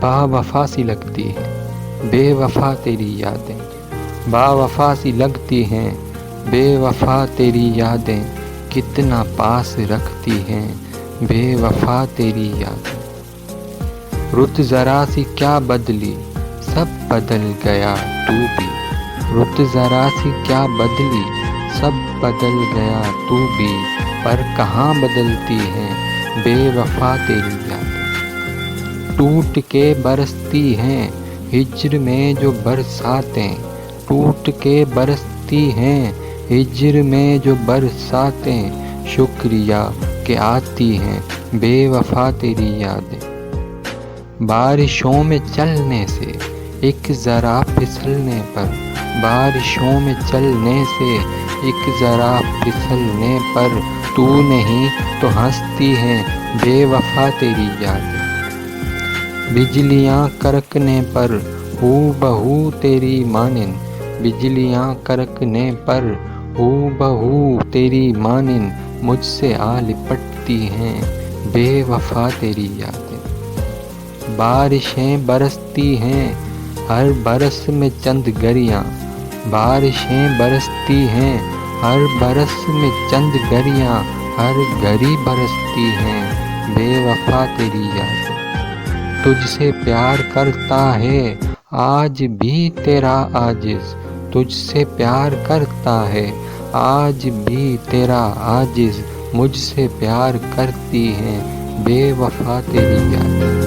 با وفا سی لگتی ہے بے وفا تیری یادیں، با وفا سی لگتی ہیں بے وفا تیری یادیں، کتنا پاس رکھتی ہیں بے وفا تیری یادیں۔ رت ذرا سی کیا بدلی سب بدل گیا تو بھی، رت ذرا سی کیا بدلی سب بدل گیا تو بھی، پر کہاں بدلتی ہیں بے وفا تیری یادیں۔ ٹوٹ کے برستی ہیں ہجر میں جو برساتیں، ٹوٹ کے برستی ہیں ہجر میں جو برساتیں، شکریہ کہ آتی ہیں بے وفا تیری یادیں۔ بارشوں میں چلنے سے ایک ذرا پھسلنے پر، بارشوں میں چلنے سے ایک ذرا پھسلنے پر، تو نہیں تو ہنستی ہیں بے وفا تیری یادیں۔ بجلیاں کڑکنے پر ہو بہو تیری مانند، بجلیاں کڑکنے پر ہو بہو تیری مانند، مجھ سے آ لپٹتی ہیں بے وفا تیری یادیں۔ بارشیں برستی ہیں ہر برس میں چند گریاں، بارشیں برستی ہیں ہر برس میں چند گریاں، ہر گھڑی برستی ہیں بے وفا تیری یادیں۔ تجھ سے پیار کرتا ہے آج بھی تیرا عاجز، تجھ سے پیار کرتا ہے آج بھی تیرا عاجز، مجھ سے پیار کرتی ہیں بے وفا تیری یادیں۔